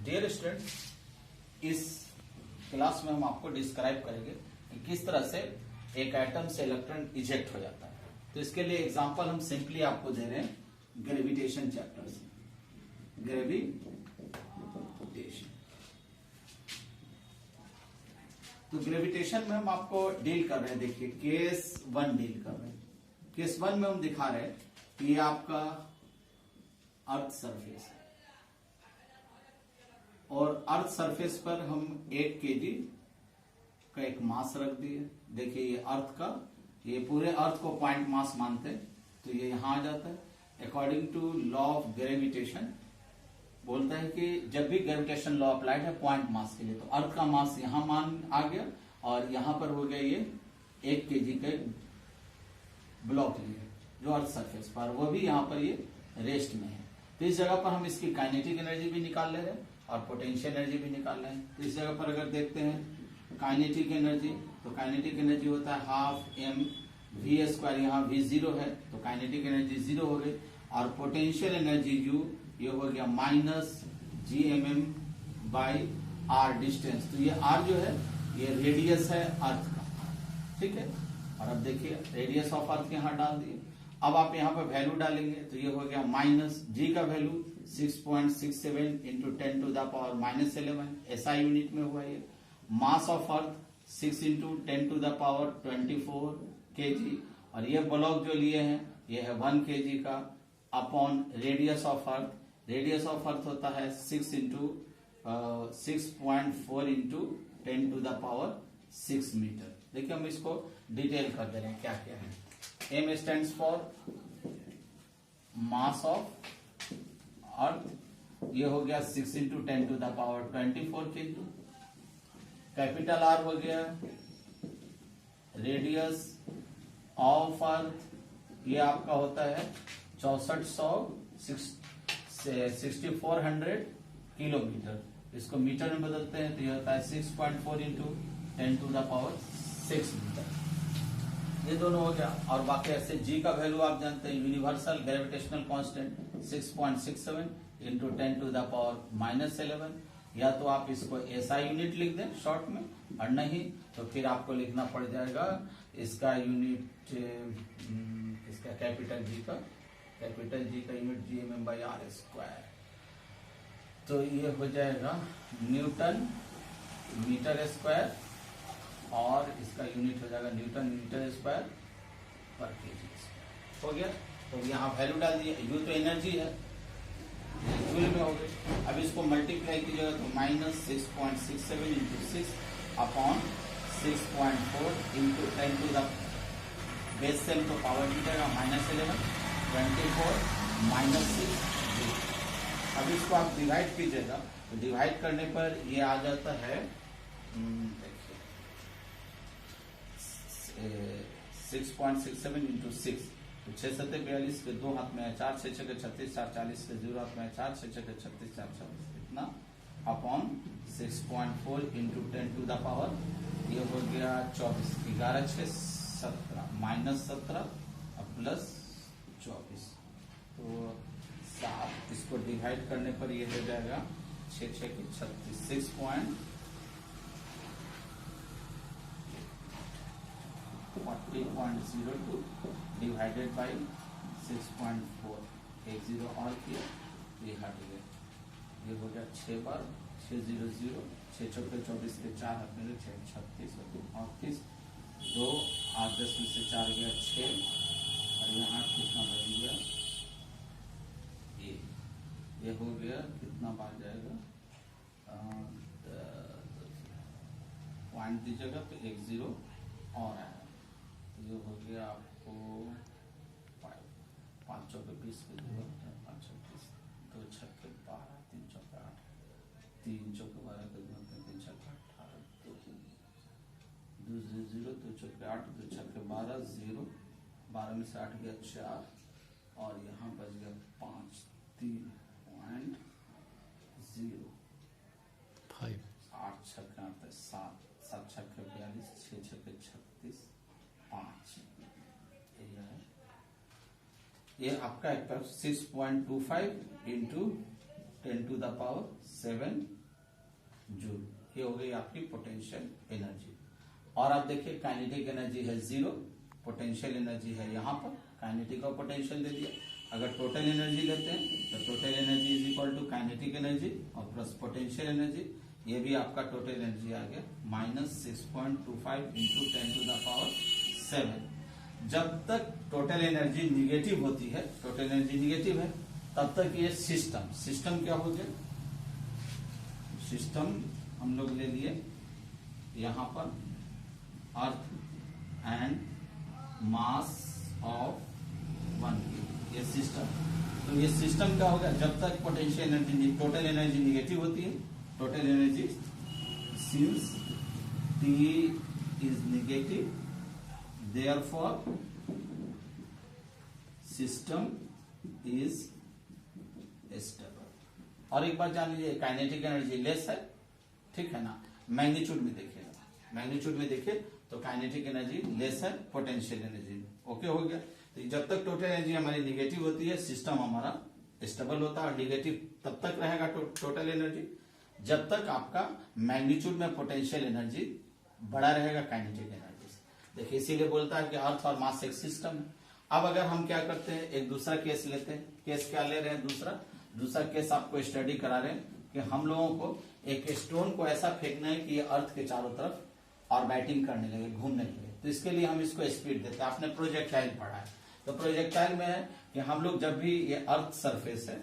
Dear student, इस class में हम आपको डिस्क्राइब करेंगे कि किस तरह से एक एटम से इलेक्ट्रॉन इजेक्ट हो जाता है। तो इसके लिए एग्जांपल हम सिंपली आपको दे रहे हैं ग्रेविटेशन चैप्टर से। ग्रेविटेशन, तो ग्रेविटेशन में हम आपको डील कर रहे हैं, देखिए केस 1 डील कर रहे हैं। केस 1 में हम दिखा रहे हैं कि ये आपका अर्थ सरफेस है और अर्थ सरफेस पर हम 1 kg का एक मास रख दिए। देखिए ये अर्थ का, ये पूरे अर्थ को पॉइंट मास मानते हैं, तो ये यहां आ जाता है। According to law of gravitation बोलता है कि जब भी ग्रेविटेशन लॉ अप्लाइड है पॉइंट मास के लिए, तो अर्थ का मास यहां मान आ गया और यहां पर हो गया ये 1 kg के ब्लॉक लिए जो अर्थ सरफेस पर, वो भी यहाँ पर ये रेस्ट में है। तो इस जगह पर हम इसकी काइनेटिक एनर्जी भी निकाल ले रहे हैं और पोटेंशियल एनर्जी भी निकाल रहे हैं। तो इस जगह पर अगर देखते हैं काइनेटिक एनर्जी, तो काइनेटिक एनर्जी होता है हाफ m v², यहाँ v 0 है तो काइनेटिक एनर्जी 0 हो गई, और पोटेंशियल एनर्जी u ये हो गया -gmm/r डिस्टेंस। तो ये r जो है ये रेडियस है अर्थ का, ठीक है। और अब देखिए रेडियस ऑफ अर्थ यहाँ डाल दिए। अब आप यहाँ पर वैल्यू डालेंगे तो ये हो गया -g का वैल्यू 6.67 इंटू 10⁻⁻11 SI यूनिट में हुआ ये। मास ऑफ अर्थ 6 इंटू 10⁻24 kg, और ये ब्लॉक जो लिए हैं ये है 1 kg का, upon radius of earth. Radius of earth होता है 6 इंटू 6.4 इंटू 10⁻6 मीटर। देखिए हम इसको डिटेल कर दे रहे हैं क्या क्या है। M stands for mass of अर्थ, ये हो गया 6 इंटू 10⁻24 kg। कैपिटल R हो गया रेडियस ऑफ अर्थ, ये आपका होता है 6400 किलोमीटर। इसको मीटर में बदलते हैं तो ये होता है 6.4 इंटू 10⁻6 मीटर। ये दोनों हो गया। और बाकी ऐसे G का वैल्यू आप जानते हैं, यूनिवर्सल ग्रेविटेशनल कांस्टेंट 6.67 इंटू 10⁻11। या तो आप इसको SI यूनिट लिख दें शॉर्ट में, और नहीं तो फिर आपको लिखना पड़ जाएगा इसका यूनिट, इसका कैपिटल G का यूनिट gmm/r²। तो ये हो जाएगा न्यूटन मीटर स्क्वायर, और इसका यूनिट हो जाएगा न्यूटन मीटर स्क्वायर पर kg। हो गया। तो यहाँ वैल्यू डाल दिए, यू तो एनर्जी है, जूल में हो गई। अब इसको मल्टीप्लाई कीजिएगा तो -6.67 इंटू 6 अपॉन 6.4 इंटू 10⁻, बेस से हमको पावर मीटर -11 24 -6। अब इसको आप डिवाइड कीजिएगा तो डिवाइड करने पर ये आ जाता है, देखिए 6.67 इंटू 6, तो 6 7 42 के 2 हाथ में है 4, 6 6 36, 4 40 के 0 हाथ में है 4, 6 6 36, 4 40 इतना, अपॉन 6.4 इंटू 10⁻, ये हो गया 24, 11 6 17 -17 प्लस 24, तो 7। इसको डिवाइड करने पर ये हो जाएगा 6 6 की 36, 6.40.02 डिवाइडेड बाई 6.4, 1 0 और किया, ये हट गया। ये हो गया 6 बार 6 0 0, 6 चौके 24 के 4 हाथ में 6 36 38, 2 8 10 में से 4 गया 6, और यहाँ कितना बच गया, ये हो गया कितना बार जाएगा, पॉइंट दीजिएगा तो 1 0 और आया। ये हो गया आपको 5 चौके 20 के 2, 5 36, 2 छक्के 12, 3 चौके 8, 3 चौके 12 के 2, 3 छक्के 18, 2 0, 2 चौके 8, 2 छक्के 12 0, 12 में से 8 गया 4, और यहाँ बच गया 5 3.0 5, 8 छक्के 8 7, 7 छक्के 42, 6 छक्के 36, 5। ये आपका एक 6.25 into 10 to the power 7 joule. ये हो गई आपकी पोटेंशियल एनर्जी। और आप देखिए काइनेटिक एनर्जी है 0, पोटेंशियल एनर्जी है यहाँ पर, काइनेटिक और पोटेंशियल दे दिया। अगर टोटल एनर्जी लेते हैं तो total energy is equal to kinetic energy और प्लस पोटेंशियल एनर्जी। ये भी आपका टोटल एनर्जी आ गया -6.25 इंटू 10 टू द पावर 7। जब तक टोटल एनर्जी निगेटिव होती है, टोटल एनर्जी निगेटिव है, तब तक ये सिस्टम क्या हो गया, सिस्टम हम लोग ले लिए यहाँ पर earth and mass of 1 kg, ये सिस्टम। तो ये सिस्टम क्या होगा, जब तक potential energy total energy negative होती है, total energy since T is negative, therefore system is stable. और एक बात जान लीजिए, काइनेटिक एनर्जी लेस है, ठीक है ना। मैग्नीट्यूड में देखिएगा, मैग्नीट्यूड में देखिए तो काइनेटिक एनर्जी लेस है पोटेंशियल एनर्जी में। ओके हो गया। तो जब तक टोटल एनर्जी हमारी निगेटिव होती है, सिस्टम हमारा स्टेबल होता है। और निगेटिव तब तक रहेगा टोटल एनर्जी जब तक आपका मैग्नीट्यूड में पोटेंशियल एनर्जी बड़ा रहेगा काइनेटिक एनर्जी से। देखिए इसीलिए बोलता है कि अर्थ और मास एक सिस्टम है। अब अगर हम क्या करते हैं, एक दूसरा केस लेते हैं। केस क्या ले रहे हैं, दूसरा केस आपको स्टडी करा रहे हैं कि हम लोगों को एक स्टोन को ऐसा फेंकना है कि ये अर्थ के चारों तरफ ऑर्बिटिंग करने लगे, घूमने लगे। तो इसके लिए हम इसको स्पीड देते हैं। आपने प्रोजेक्टाइल पढ़ा है, तो प्रोजेक्टाइल में है कि हम लोग जब भी ये अर्थ सरफेस है,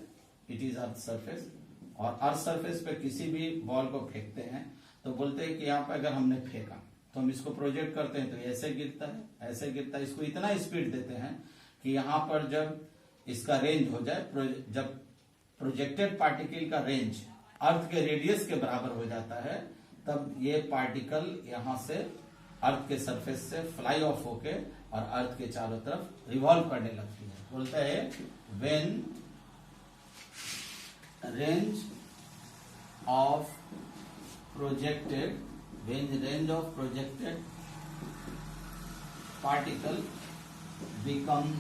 इट इज अर्थ सरफेस, और अर्थ सरफेस पे किसी भी बॉल को फेंकते हैं तो बोलते हैं कि यहाँ पे अगर हमने फेंका तो हम इसको प्रोजेक्ट करते हैं तो ऐसे गिरता है, ऐसे गिरता है। इसको इतना स्पीड देते हैं कि यहाँ पर जब इसका रेंज हो जाए, जब प्रोजेक्टेड पार्टिकल का रेंज अर्थ के रेडियस के बराबर हो जाता है, तब ये पार्टिकल यहाँ से अर्थ के सरफेस से फ्लाई ऑफ होके और अर्थ के चारों तरफ रिवॉल्व करने लगती है। बोलता है when range of projected particle become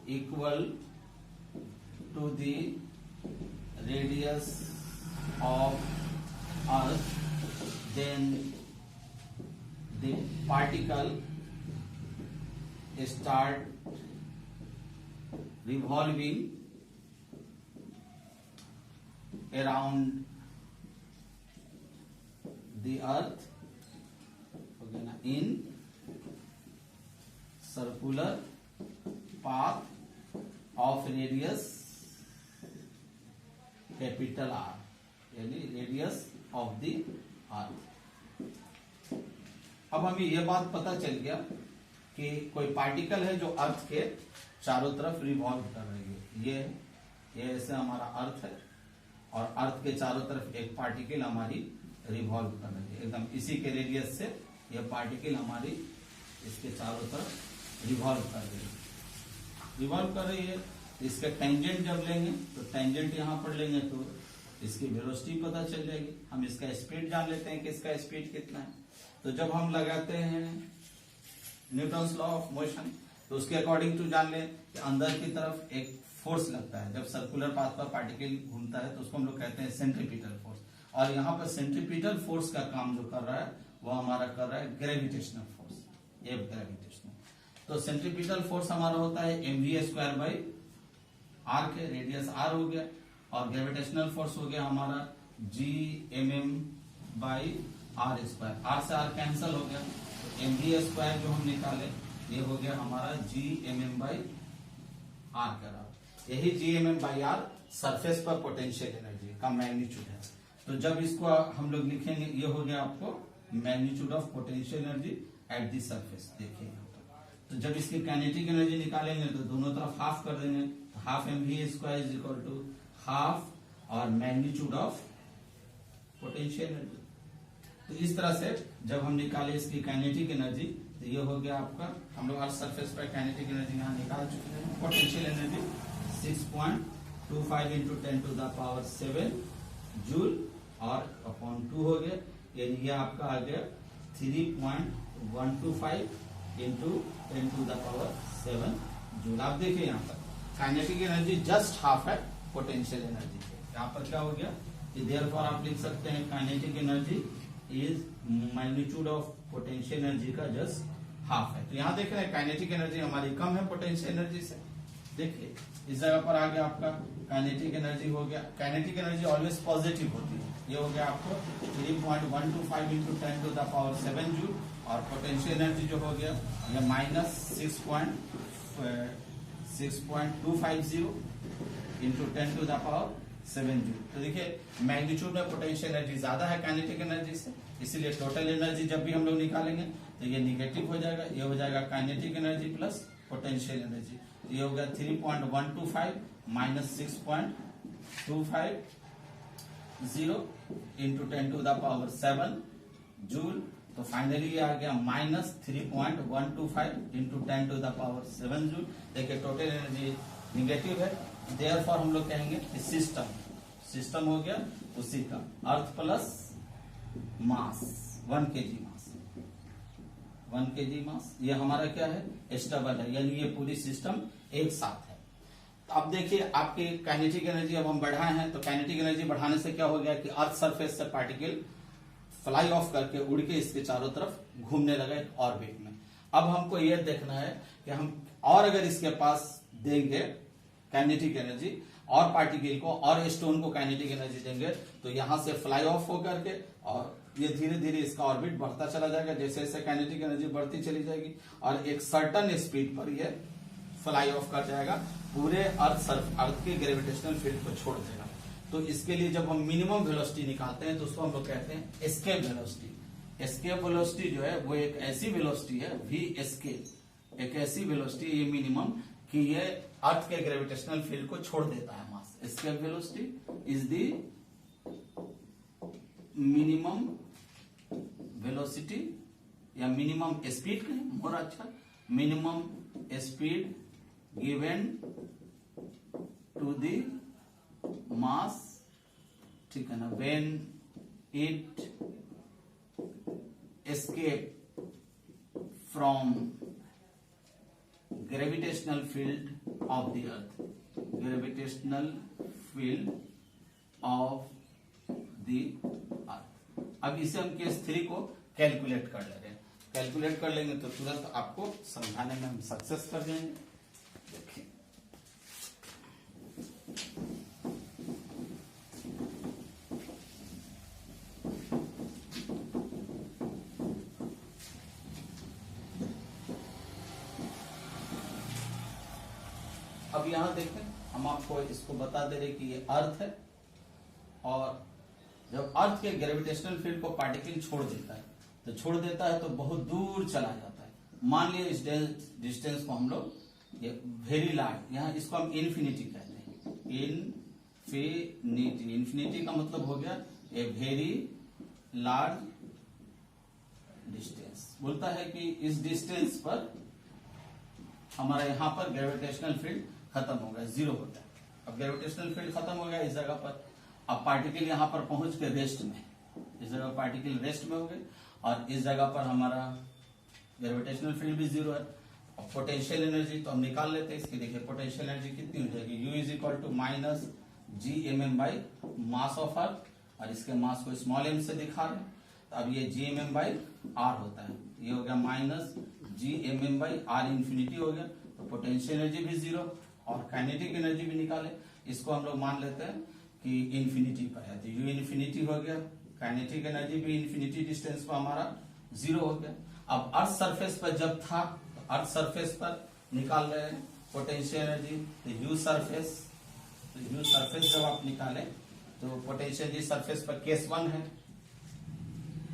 equal to the radius of earth, then the particle start revolving around the earth in circular path of radius capital R, यानी radius of the earth। अब हमें यह बात पता चल गया कि कोई पार्टिकल है जो अर्थ के चारों तरफ रिवॉल्व कर रही है। ये ऐसे हमारा अर्थ है और अर्थ के चारों तरफ एक पार्टिकल हमारी रिवॉल्व कर रही है, एकदम इसी के रेडियस से यह पार्टिकल हमारी इसके चारों तरफ रिवॉल्व कर रही है, रिवॉल्व कर रही है। इसके टेंजेंट जब लेंगे तो टेंजेंट यहाँ पर लेंगे तो इसकी वेलोसिटी पता चल जाएगी। हम इसका स्पीड जान लेते हैं कि इसका स्पीड कितना है। तो जब हम लगाते हैं न्यूटन्स लॉ ऑफ मोशन तो उसके अकॉर्डिंग टू जान लें कि अंदर की तरफ एक फोर्स लगता है। जब सर्कुलर पाथ पर पार्टिकल घूमता है तो उसको हम लोग कहते हैं सेंट्रीपिटल फोर्स। और यहाँ पर सेंट्रीपिटल फोर्स का काम जो कर रहा है वो हमारा कर रहा है ग्रेविटेशनल फोर्स, ये ग्रेविटेशनल। तो सेंट्रीपिटल फोर्स हमारा होता है mv² बाई r के, रेडियस r हो गया, और ग्रेविटेशनल फोर्स हो गया हमारा gmm बाई r²। r से r कैंसल हो गया तो mv² जो हम निकाले ये हो गया हमारा gmm बाई r का। यही gmm बाई r सरफेस पर पोटेंशियल एनर्जी का मैग्नीट्यूड है। तो जब इसको हम लोग लिखेंगे ये हो गया आपको magnitude of potential energy at the surface. देखिए यहाँ पर तो जब इसकी काइनेटिक एनर्जी निकालेंगे तो दोनों तरफ हाफ कर देंगे, तो half mv² is equal to half और मैग्नीट्यूड ऑफ पोटेंशियल एनर्जी। तो इस तरह से जब हम निकाले इसकी काइनेटिक एनर्जी तो ये हो गया आपका, हम लोग हर सरफेस पर काइनेटिक एनर्जी यहाँ निकाल चुके हैं। Potential energy 6.25 into 10 to the power 7 joule और अपॉन 2 हो गया, यानी ये आपका आ गया 3.125 into 10 to the power 7 joule. आप देखिए यहाँ पर काइनेटिक एनर्जी जस्ट हाफ है पोटेंशियल एनर्जी से। यहाँ पर क्या हो गया, देयरफॉर आप लिख सकते हैं kinetic energy is magnitude of potential energy का जस्ट हाफ है। तो यहाँ देख रहे हैं काइनेटिक एनर्जी हमारी कम है पोटेंशियल एनर्जी से। देखिए इस जगह पर आ गया आपका काइनेटिक एनर्जी हो गया। काइनेटिक एनर्जी ऑलवेज पॉजिटिव होती है। ये हो गया आपको 3.125 into 10 to the power 7 joule, और पोटेंशियल एनर्जी जो हो गया ये minus 6.250 into 10 to the power 7 joule. तो देखिए मैग्नीट्यूड में पोटेंशियल एनर्जी ज्यादा है काइनेटिक एनर्जी से, इसीलिए टोटल एनर्जी जब भी हम लोग निकालेंगे तो ये निगेटिव हो जाएगा। ये हो जाएगा kinetic energy plus potential energy. ये हो गया 3.125 minus 6.250 into 10 to the power 7 joule. तो फाइनली ये आ गया minus 3.125 into 10 to the power 7 joule. देखिए टोटल एनर्जी निगेटिव है, देयरफॉर हम लोग कहेंगे सिस्टम हो गया उसी का earth plus mass 1 kg mass 1 kg mass. ये हमारा क्या है, स्टेबल है, यानी ये पूरी सिस्टम एक साथ है। तो अब देखिए आपकी काइनेटिक एनर्जी अब हम बढ़ाए हैं, तो काइनेटिक एनर्जी बढ़ाने से क्या हो गया कि अर्थ सरफेस से पार्टिकल फ्लाई ऑफ करके उड़ के इसके चारों तरफ घूमने लगा एक ऑर्बिट में। अब हमको यह देखना है कि हम और अगर इसके पास देंगे काइनेटिक एनर्जी और पार्टिकल को और स्टोन को काइनेटिक एनर्जी देंगे तो यहां से फ्लाई ऑफ होकर के और ये धीरे धीरे इसका ऑर्बिट बढ़ता चला जाएगा। जैसे जैसे काइनेटिक एनर्जी बढ़ती चली जाएगी और एक सर्टन स्पीड पर ये फ्लाई ऑफ कर जाएगा, पूरे अर्थ के ग्रेविटेशनल फील्ड को छोड़ देगा। तो इसके लिए जब हम मिनिमम वेलोसिटी निकालते हैं तो उसको हम लोग कहते हैं एस्केप वेलोसिटी। एस्केप वेलोसिटी जो है वो एक ऐसी वेलोसिटी है, वी एस्केप एक ऐसी वेलोसिटी ये मिनिमम कि ये अर्थ के ग्रेविटेशनल फील्ड को छोड़ देता है mass. Escape velocity is the minimum velocity या मिनिमम स्पीड कहें मोर अच्छा, minimum speed given to the mass, ठीक है ना, when it escape from gravitational field of the earth, gravitational field of the earth. अब इसे हम केस 3 को कैलकुलेट कर ले रहे हैं। कैलकुलेट कर लेंगे तो तुरंत आपको समझाने में हम सक्सेस कर जाएंगे। देखिए अब यहां देखें, हम आपको इसको बता दे रहे कि ये अर्थ है, और जब अर्थ के ग्रेविटेशनल फील्ड को पार्टिकल छोड़ देता है तो छोड़ देता है तो बहुत दूर चला जाता है। मान लिया इस डिस्टेंस को हम लोग ये वेरी लार्ज, यहाँ इसको हम इन्फिनिटी कहते हैं। इन्फिनिटी, इन्फिनिटी का मतलब हो गया ए वेरी लार्ज डिस्टेंस। बोलता है कि इस डिस्टेंस पर हमारा यहाँ पर ग्रेविटेशनल फील्ड खत्म हो गया, 0 होता है। अब ग्रेविटेशनल फील्ड खत्म हो गया इस जगह पर, अब पार्टिकल यहाँ पर पहुंच के रेस्ट में, इस जगह पार्टिकल रेस्ट में हो गए और इस जगह पर हमारा ग्रेविटेशनल फील्ड भी 0 है। और पोटेंशियल एनर्जी तो हम निकाल लेते हैं इसकी। देखिए पोटेंशियल एनर्जी कितनी हो जाएगी, U is equal to minus GMM by mass of earth, और इसके मास को स्मॉल m से दिखा रहे हैं। तो अब ये GMM बाई R होता है, ये हो गया minus GMM by R infinity हो गया। तो पोटेंशियल एनर्जी भी 0 और काइनेटिक एनर्जी भी निकाले, इसको हम लोग मान लेते हैं कि इन्फिनिटी पर है। तो U इन्फिनिटी हो गया, काइनेटिक एनर्जी भी इन्फिनिटी डिस्टेंस पर हमारा 0 हो गया। अब अर्थ सरफेस पर जब था, तो अर्थ सरफेस पर निकाल रहे हैं पोटेंशियल एनर्जी, तो U सरफेस जब आप निकाले तो पोटेंशियल एनर्जी सरफेस पर केस 1 है,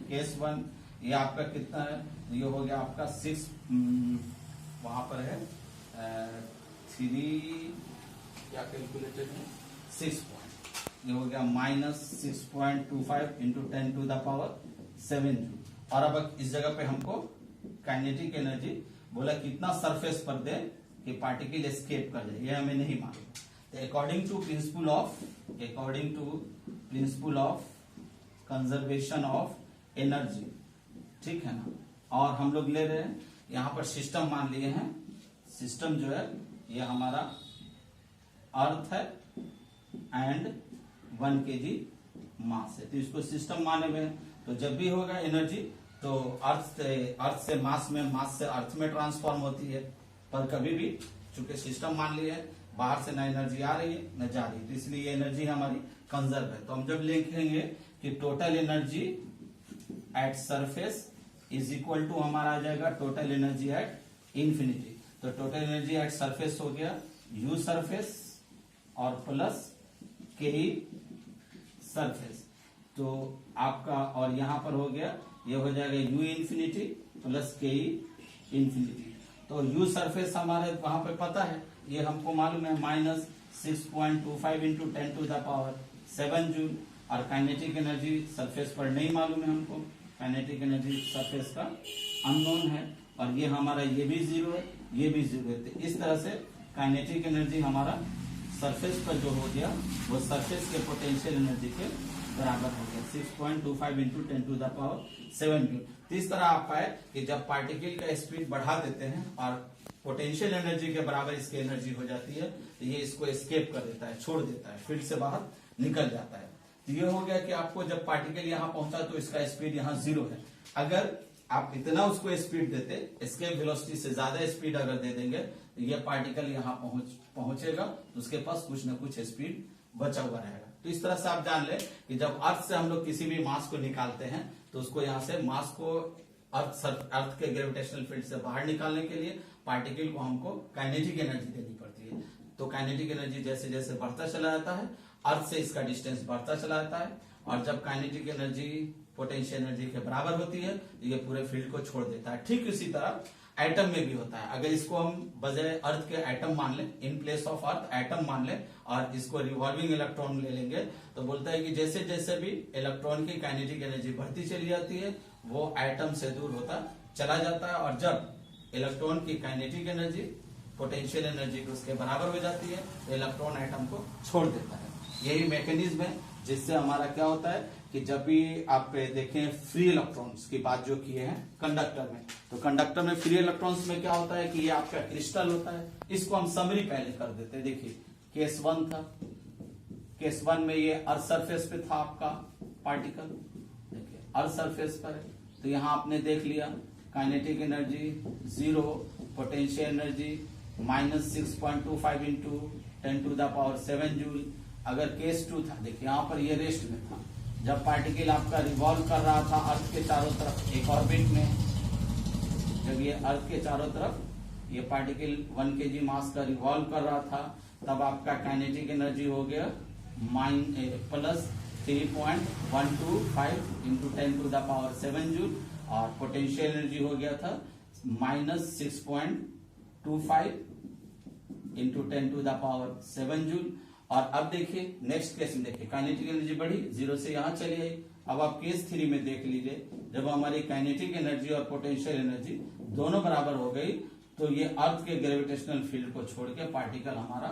केस 1 ये आपका कितना है, ये हो गया आपका 6, वहां पर है 3 क्या कैलकुलेटेड है 6 पॉइंट, ये हो गया minus 6.25 into 10 to the power 7 joule. और अब इस जगह पे हमको काइनेटिक एनर्जी बोला कितना सरफेस पर दे कि पार्टिकल एस्केप कर जाए, ये हमें नहीं मालूम। तो according to principle of conservation of energy, ठीक है ना, और हम लोग ले रहे हैं यहाँ पर सिस्टम मान लिए हैं। सिस्टम जो है ये हमारा अर्थ है एंड 1 kg मास है, तो इसको सिस्टम माने हुए हैं। तो जब भी होगा एनर्जी तो अर्थ से मास में, मास से अर्थ में ट्रांसफॉर्म होती है। पर कभी भी चूंकि सिस्टम मान लिया है, बाहर से ना एनर्जी आ रही है न जा रही है, तो इसलिए ये एनर्जी हमारी कंजर्व है। तो हम जब लिखेंगे कि total energy at surface is equal to हमारा आ जाएगा टोटल एनर्जी एट इंफिनिटी। तो टोटल एनर्जी एट सरफेस हो गया यू सरफेस और प्लस के सरफेस, तो आपका और यहां पर हो गया, ये हो जाएगा यू इंफिनिटी प्लस के इंफिनिटी। तो यू सरफेस हमारे वहां पे पता है, ये हमको मालूम है -6.25 इंटू 10⁻7 जूल। और काइनेटिक एनर्जी सरफेस पर नहीं मालूम है हमको, काइनेटिक एनर्जी सरफेस का अननोन है। और ये हमारा ये भी 0 है, ये भी 0 है। तो इस तरह से काइनेटिक एनर्जी हमारा सरफेस पर जो हो गया वो सरफेस के पोटेंशियल एनर्जी के बराबर हो गया 6.25 इंटू 10⁻7 जूल। तो इस तरह आप पाए कि जब पार्टिकल का स्पीड बढ़ा देते हैं और पोटेंशियल एनर्जी के बराबर इसकी एनर्जी हो जाती है, तो ये इसको एस्केप कर देता है, छोड़ देता है, फील्ड से बाहर निकल जाता है। तो ये हो गया कि आपको जब पार्टिकल यहाँ पहुंचा तो इसका स्पीड यहाँ 0 है। अगर आप इतना उसको स्पीड देते, एस्केप वेलोसिटी से ज्यादा स्पीड अगर दे देंगे तो ये पार्टिकल यहाँ पहुंचेगा तो उसके पास कुछ न कुछ स्पीड बचा हुआ रहेगा। तो इस तरह से आप जान ले कि जब अर्थ से हम लोग किसी भी मास को निकालते हैं तो उसको यहाँ से मास को अर्थ के ग्रेविटेशनल फील्ड से बाहर निकालने के लिए पार्टिकल को हमको काइनेटिक एनर्जी देनी पड़ती है। तो काइनेटिक एनर्जी जैसे जैसे बढ़ता चला जाता है, अर्थ से इसका डिस्टेंस बढ़ता चला जाता है, और जब काइनेटिक एनर्जी पोटेंशियल एनर्जी के बराबर होती है तो ये पूरे फील्ड को छोड़ देता है। ठीक इसी तरह एटम में भी होता है। अगर इसको हम बजाय अर्थ के एटम मान लें, in place of earth atom मान लें, और इसको रिवॉल्विंग इलेक्ट्रॉन ले लेंगे, तो बोलता है कि जैसे जैसे भी इलेक्ट्रॉन की काइनेटिक एनर्जी बढ़ती चली जाती है वो एटम से दूर होता चला जाता है, और जब इलेक्ट्रॉन की काइनेटिक एनर्जी पोटेंशियल एनर्जी को उसके बराबर हो जाती है तो इलेक्ट्रॉन एटम को छोड़ देता है। यही मैकेनिज्म है जिससे हमारा क्या होता है कि जब भी आप देखें फ्री इलेक्ट्रॉन्स की बात जो किए हैं कंडक्टर में, तो कंडक्टर में फ्री इलेक्ट्रॉन्स में क्या होता है कि ये आपका क्रिस्टल होता है। इसको हम समरी पहले कर देते हैं। देखिए केस 1 था, केस 1 में ये अर्थ सरफेस पे था आपका पार्टिकल, देखिए अर्थ सरफेस पर है, तो यहां आपने देख लिया kinetic energy 0, potential energy -6.25 into 10⁻7 joule. अगर केस 2 था, देखिए यहां पर ये रेस्ट में था, जब पार्टिकल आपका रिवॉल्व कर रहा था अर्थ के चारों तरफ एक ऑर्बिट में, जब ये अर्थ के चारों तरफ ये पार्टिकल 1 kg मास का रिवॉल्व कर रहा था, तब आपका काइनेटिक एनर्जी हो गया प्लस 3.125 इंटू 10⁻7 जूल, और पोटेंशियल एनर्जी हो गया था -6.25 इंटू 10⁻7 जूल। और अब देखिए नेक्स्ट केस में, देखिए काइनेटिक एनर्जी बढ़ी 0 से यहां चली आई। अब आप केस 3 में देख लीजिए, जब हमारी काइनेटिक एनर्जी और पोटेंशियल एनर्जी दोनों बराबर हो गई तो ये अर्थ के ग्रेविटेशनल फील्ड को छोड़ के पार्टिकल हमारा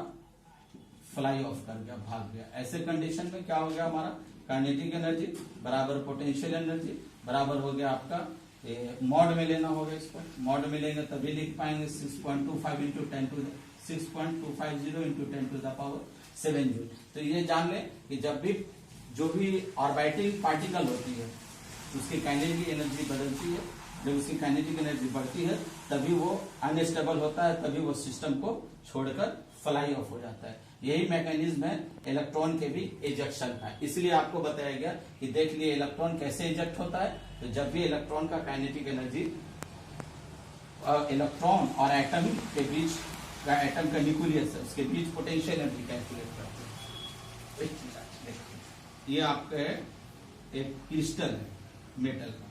फ्लाई ऑफ कर गया, भाग गया। ऐसे कंडीशन में क्या हो गया, हमारा काइनेटिक एनर्जी बराबर पोटेंशियल एनर्जी बराबर हो गया आपका, मॉड में लेना होगा इसको, मॉड में लेंगे तभी लिख पाएंगे 6.25 इंटू 6.250 इंटू 10⁻7 जूल। तो ये जान लें कि जब भी जो भी ऑर्बिटिंग पार्टिकल होती है उसकी काइनेटिक एनर्जी बदलती है, जब उसकी काइनेटिक एनर्जी बढ़ती है तभी वो अनस्टेबल होता है, तभी वो सिस्टम को छोड़कर फ्लाई ऑफ हो जाता है। यही मैकेनिज्म है इलेक्ट्रॉन के भी इजेक्शन का। इसलिए आपको बताया गया कि देख लिए इलेक्ट्रॉन कैसे इजेक्ट होता है। तो जब भी इलेक्ट्रॉन का काइनेटिक एनर्जी इलेक्ट्रॉन और एटम के बीच का, एटम का न्यूक्लियस है उसके बीच पोटेंशियल एनर्जी कैलकुलेट करते हैं। ये आपका एक क्रिस्टल है मेटल का,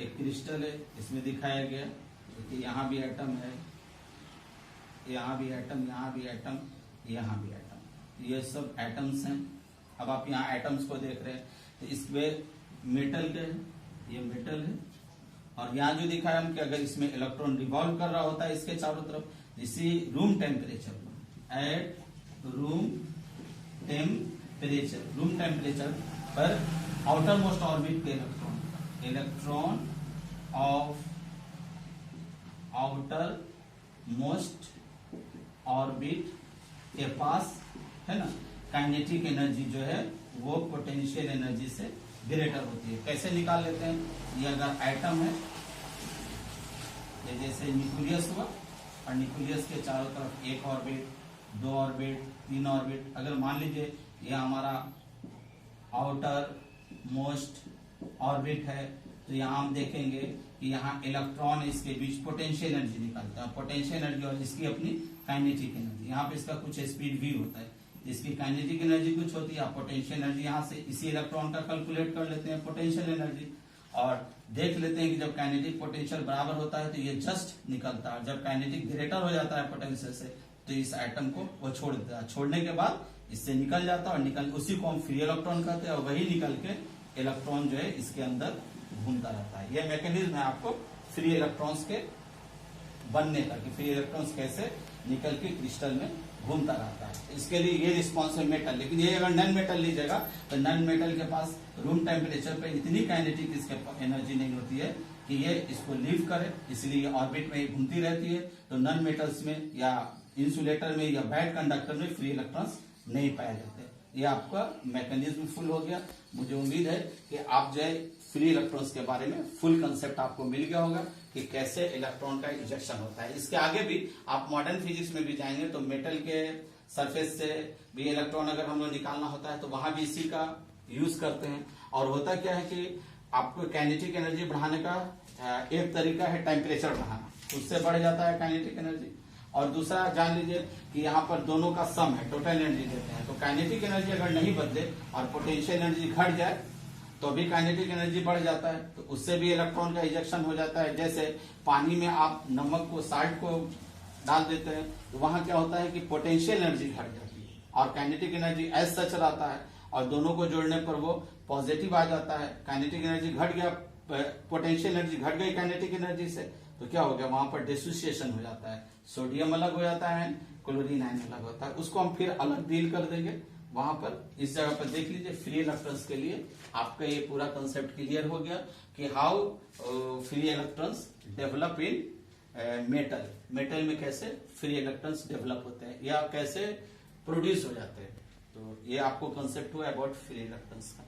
एक क्रिस्टल है, इसमें दिखाया गया कि यहाँ भी एटम है, यहाँ भी एटम, यहाँ भी एटम, यहाँ भी एटम, ये सब एटम्स हैं। अब आप यहाँ एटम्स को देख रहे हैं तो इसमें मेटल के है, ये मेटल है, और यहाँ जो दिखाया हम कि अगर इसमें इलेक्ट्रॉन रिवॉल्व कर रहा होता है इसके चारों तरफ, इसी रूम टेम्परेचर पर, एट रूम टेम्परेचर पर आउटर मोस्ट ऑर्बिट के electron of outer most orbit के पास है ना काइनेटिक एनर्जी जो है वो पोटेंशियल एनर्जी से ग्रेटर होती है। कैसे निकाल लेते हैं? ये अगर एटम है, ये जैसे न्यूक्लियस हुआ और न्यूक्लियस के चारों तरफ एक ऑर्बिट, दो ऑर्बिट, तीन ऑर्बिट, अगर मान लीजिए ये हमारा आउटर मोस्ट ऑर्बिट है, तो यहाँ हम देखेंगे कि यहाँ इलेक्ट्रॉन इसके बीच पोटेंशियल एनर्जी निकालता है। पोटेंशियल एनर्जी और इसकी अपनी काइनेटिक एनर्जी, यहाँ पे इसका कुछ स्पीड v होता है, इसकी काइनेटिक एनर्जी कुछ होती है, पोटेंशियल एनर्जी यहाँ से इसी इलेक्ट्रॉन का कैलकुलेट कर लेते हैं पोटेंशियल एनर्जी, और देख लेते हैं कि जब काइनेटिक पोटेंशियल बराबर होता है तो ये जस्ट निकलता है, जब काइनेटिक ग्रेटर हो जाता है पोटेंशियल से तो इस एटम को वो छोड़ देता है, छोड़ने के बाद इससे निकल जाता है, और निकल उसी को हम फ्री इलेक्ट्रॉन कहते हैं, और वही निकल के इलेक्ट्रॉन जो है इसके अंदर घूमता रहता है। यह मैकेनिज्म है आपको फ्री इलेक्ट्रॉन्स के बनने का, कि फ्री इलेक्ट्रॉन्स कैसे निकल के क्रिस्टल में घूमता रहता है। इसके लिए ये रिस्पॉन्स है मेटल, लेकिन ये अगर नॉन मेटल लीजिएगा तो नॉन मेटल के पास रूम टेम्परेचर पे इतनी काइनेटिक इसके एनर्जी नहीं होती है कि ये इसको लीव करे, इसलिए ये ऑर्बिट में घूमती रहती है। तो नॉन मेटल्स में या इंसुलेटर में या बैड कंडक्टर में फ्री इलेक्ट्रॉन्स नहीं पाए जाते। ये आपका मैकेनिज्म फुल हो गया। मुझे उम्मीद है कि आप जो है फ्री इलेक्ट्रॉन्स के बारे में फुल कंसेप्ट आपको मिल गया होगा कि कैसे इलेक्ट्रॉन का इजेक्शन होता है। इसके आगे भी आप मॉडर्न फिजिक्स में भी जाएंगे तो मेटल के सरफेस से भी इलेक्ट्रॉन अगर हम लोग निकालना होता है तो वहां भी इसी का यूज करते हैं। और होता क्या है कि आपको काइनेटिक एनर्जी बढ़ाने का एक तरीका है टेम्परेचर बढ़ाना, उससे बढ़ जाता है काइनेटिक एनर्जी। और दूसरा जान लीजिए कि यहाँ पर दोनों का सम है, टोटल एनर्जी देते हैं, तो काइनेटिक एनर्जी अगर नहीं बदले और पोटेंशियल एनर्जी घट जाए तो भी काइनेटिक एनर्जी बढ़ जाता है, तो उससे भी इलेक्ट्रॉन का इजेक्शन हो जाता है। जैसे पानी में आप नमक को साल्ट को डाल देते हैं तो वहां क्या होता है कि पोटेंशियल एनर्जी घट जाती है और काइनेटिक एनर्जी एज सच रहता है, और दोनों को जोड़ने पर वो पॉजिटिव आ जाता है। काइनेटिक एनर्जी घट गया, पोटेंशियल एनर्जी घट गई काइनेटिक एनर्जी से, तो क्या हो गया वहां पर डिसोसिएशन हो जाता है, सोडियम अलग हो जाता है, क्लोरीन आयन अलग होता है, उसको हम फिर अलग डील कर देंगे वहां पर। इस जगह पर देख लीजिए फ्री इलेक्ट्रॉन्स के लिए आपका ये पूरा कंसेप्ट क्लियर हो गया कि how free electrons develop in metal, metal में कैसे फ्री इलेक्ट्रॉन्स डेवलप होते हैं या कैसे प्रोड्यूस हो जाते हैं। तो ये आपको कंसेप्ट हुआ अबाउट फ्री इलेक्ट्रॉन्स का।